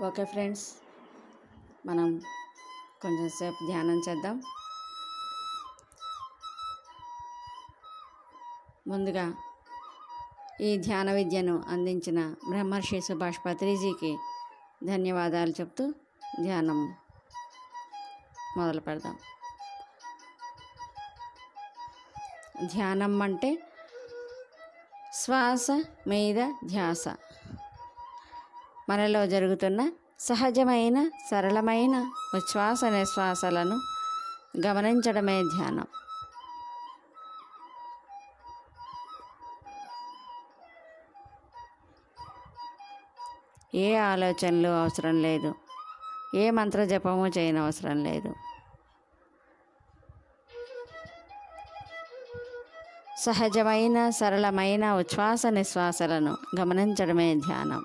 Okay friends, మనం కొంచెం సేపు ధ్యానం చేద్దాం. ముందుగా ఈ ధ్యాన విద్యను అందించిన బ్రహ్మర్షి సుభాష్ పత్రిజీకి ధన్యవాదాలు చెప్తూ ధ్యానం మొదలు పెడదాం. ధ్యానం అంటే శ్వాస మీద ధ్యాస. మనలో జరుగుతున్న సహజమైన సరళమైన ఉచ్ఛ్వాస నిశ్వాసలను గమనించడమే ధ్యానం. ఏ ఆలోచనలు అవసరం లేదు, ఏ మంత్ర జపము చేయనవసరం లేదు. సహజమైన సరళమైన ఉచ్ఛ్వాస నిశ్వాసలను గమనించడమే ధ్యానం.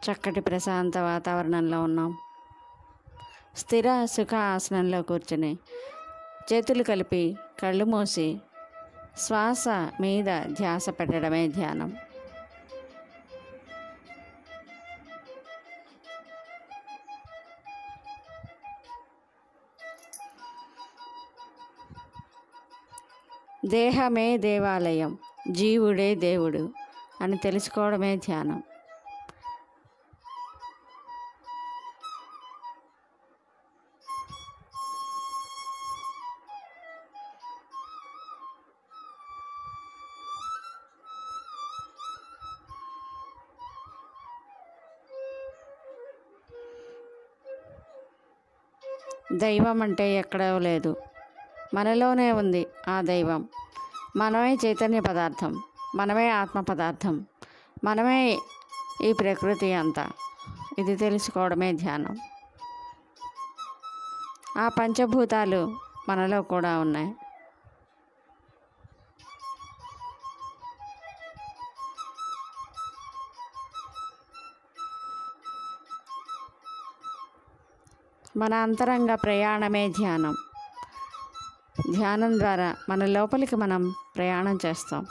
చక్కటి ప్రశాంత వాతావరణంలో ఉన్నాం. స్థిర సుఖ ఆసనంలో కూర్చుని చేతులు కలిపి కళ్ళు మూసి శ్వాస మీద ధ్యాస పెట్టడమే ధ్యానం. దేహమే దేవాలయం, జీవుడే దేవుడు అని తెలుసుకోవడమే ధ్యానం. దైవం అంటే ఎక్కడో లేదు, మనలోనే ఉంది ఆ దైవం. మనమే చైతన్య పదార్థం, మనమే ఆత్మ పదార్థం, మనమే ఈ ప్రకృతి అంతా. ఇది తెలుసుకోవడమే ధ్యానం. ఆ పంచభూతాలు మనలో కూడా ఉన్నాయి. మన అంతరంగ ప్రయాణమే ధ్యానం. ధ్యానం ద్వారా మన లోపలికి మనం ప్రయాణం చేస్తాం.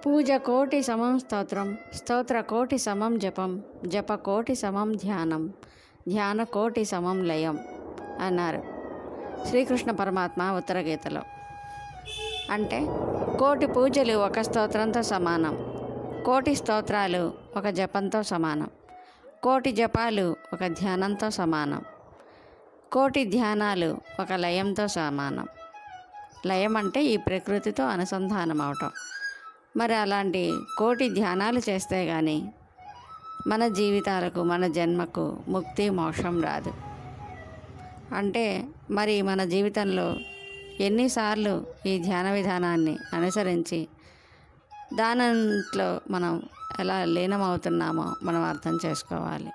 పూజ కోటి సమం స్తోత్రం, స్తోత్ర కోటి సమం జపం, జప కోటి సమం ధ్యానం, ధ్యాన కోటి సమం లయం అన్నారు శ్రీకృష్ణ పరమాత్మ ఉత్తర గీతలో. అంటే కోటి పూజలు ఒక స్తోత్రంతో సమానం, కోటి స్తోత్రాలు ఒక జపంతో సమానం, కోటి జపాలు ఒక ధ్యానంతో సమానం, కోటి ధ్యానాలు ఒక లయంతో సమానం. లయం అంటే ఈ ప్రకృతితో అనుసంధానం అవటం. మరి అలాంటి కోటి ధ్యానాలు చేస్తే కానీ మన జీవితాలకు, మన జన్మకు ముక్తి మోక్షం రాదు. అంటే మరి మన జీవితంలో ఎన్నిసార్లు ఈ ధ్యాన విధానాన్ని అనుసరించి దాంట్లో మనం ఎలా లీనమవుతున్నామో మనం అర్థం చేసుకోవాలి.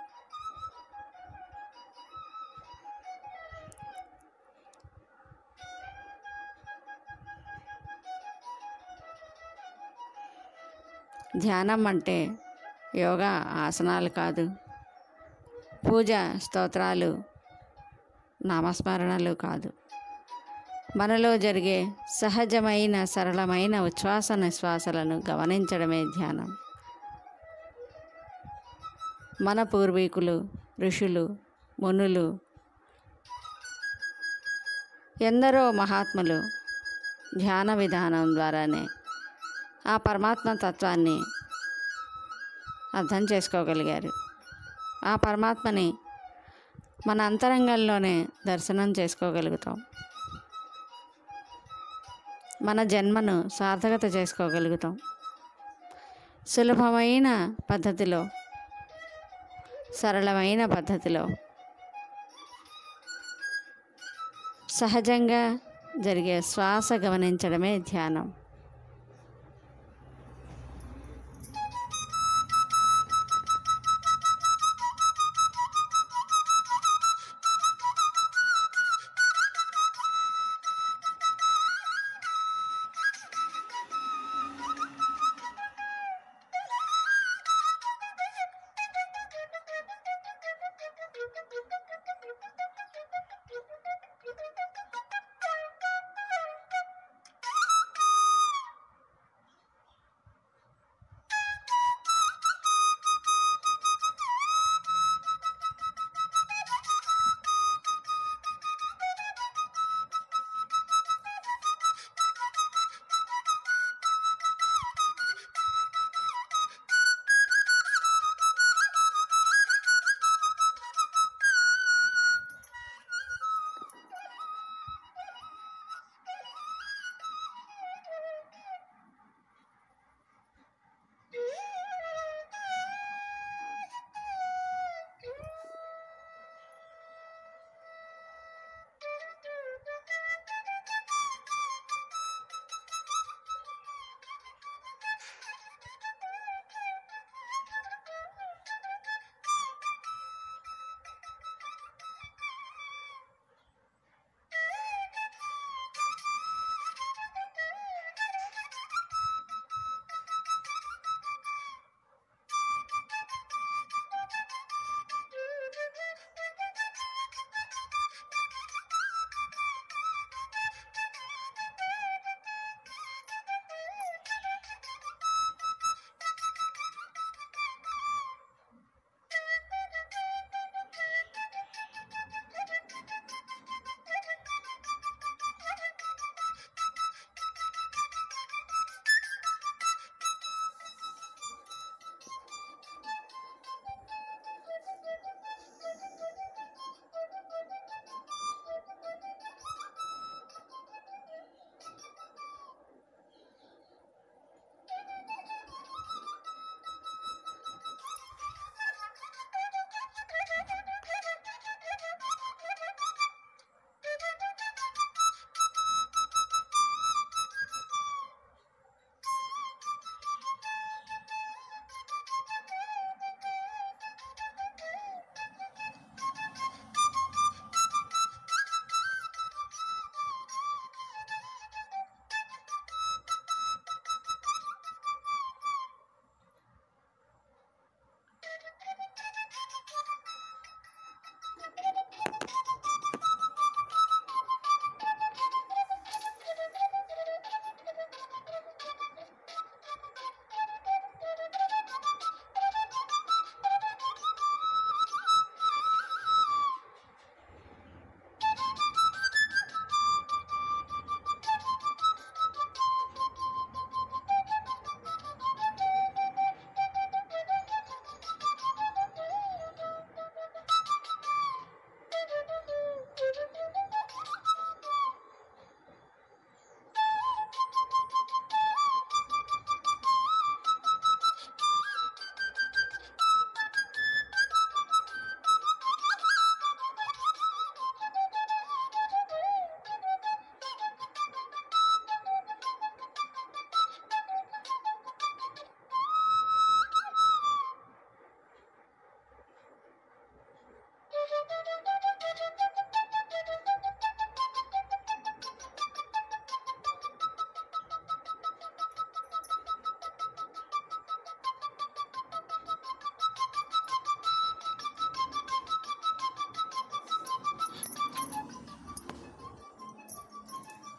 ధ్యానం అంటే యోగా ఆసనాలు కాదు, పూజ స్తోత్రాలు నామస్మరణలు కాదు. మనలో జరిగే సహజమైన సరళమైన ఉచ్ఛ్వాస నిశ్వాసలను గమనించడమే ధ్యానం. మన పూర్వీకులు, ఋషులు, మునులు, ఎందరో మహాత్ములు ధ్యాన విధానం ద్వారానే ఆ పరమాత్మ తత్వాన్ని అర్థం చేసుకోగలిగారు. ఆ పరమాత్మని మన అంతరంగంలోనే దర్శనం చేసుకోగలుగుతాం. మన జన్మను సార్థకత చేసుకోగలుగుతాం. సులభమైన పద్ధతిలో, సరళమైన పద్ధతిలో, సహజంగా జరిగే శ్వాస గమనించడమే ధ్యానం.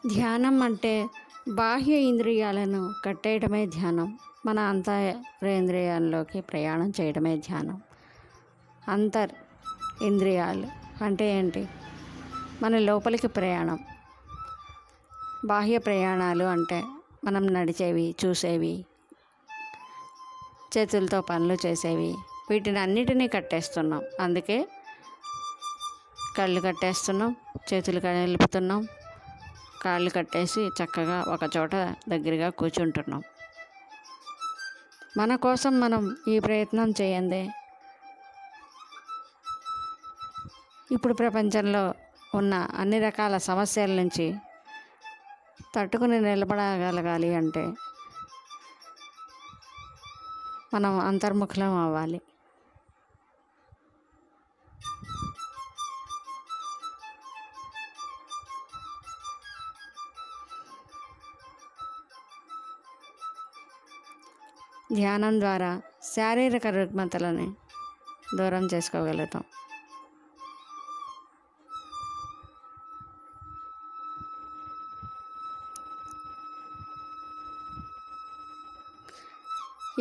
ధ్యానం అంటే బాహ్య ఇంద్రియాలను కట్టేయడమే ధ్యానం. మన అంతరేంద్రియాల్లోకి ప్రయాణం చేయడమే ధ్యానం. అంతర్ ఇంద్రియాలు అంటే ఏంటి? మన లోపలికి ప్రయాణం. బాహ్య ప్రయాణాలు అంటే మనం నడిచేవి, చూసేవి, చేతులతో పనులు చేసేవి. వీటిని అన్నిటినీ కట్టేస్తున్నాం. అందుకే కళ్ళు కట్టేస్తున్నాం, చేతులు కలుపుతున్నాం, కాళ్ళు కట్టేసి చక్కగా ఒక చోట దగ్గరగా కూర్చుంటున్నాం. మన కోసం మనం ఈ ప్రయత్నం చేయందే ఇప్పుడు ప్రపంచంలో ఉన్న అన్ని రకాల సమస్యల నుంచి తట్టుకుని నిలబడగలగాలి అంటే మనం అంతర్ముఖులం అవ్వాలి. ధ్యానం ద్వారా శారీరక రుగ్మతలని దూరం చేసుకోగలుగుతాం.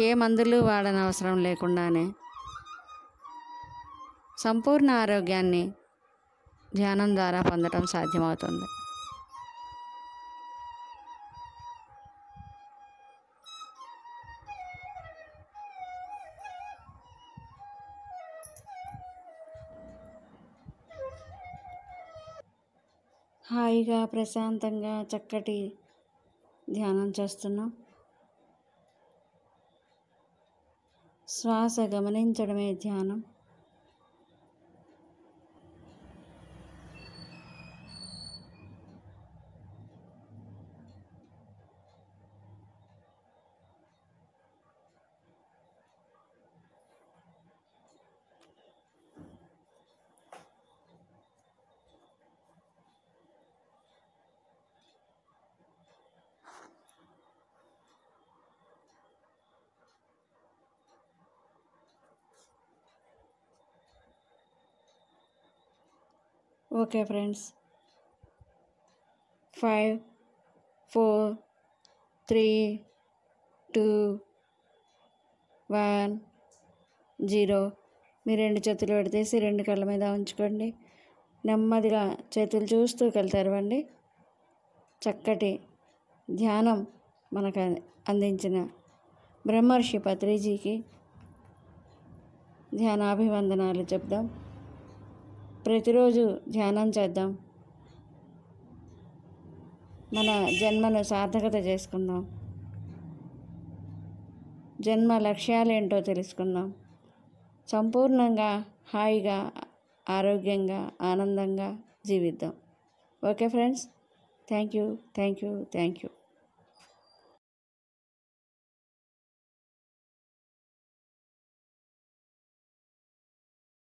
ఏ మందులు వాడనవసరం లేకుండానే సంపూర్ణ ఆరోగ్యాన్ని ధ్యానం ద్వారా పొందడం సాధ్యమవుతుంది. హాయిగా ప్రశాంతంగా చక్కటి ధ్యానం చేస్తున్నాం. శ్వాస గమనించడమే ధ్యానం. Okay friends, 5 4 3 2 1 0. మీ 2 చేతులు పెడితేసి 2 కళ్ళ మీద ఉంచుకోండి. నెమ్మదిగా చేతులు చూస్తూ కళ్ళు తెరవండి. చక్కటి ధ్యానం మనకు అందించిన బ్రహ్మర్షి పత్రిజీకి ధ్యానాభివందనాలు చెప్దాం. ప్రతిరోజు ధ్యానం చేద్దాం. మన జన్మను సార్థకత చేసుకుందాం. జన్మ లక్ష్యాలేంటో తెలుసుకుందాం. సంపూర్ణంగా హాయిగా ఆరోగ్యంగా ఆనందంగా జీవిద్దాం. Okay friends, thank you.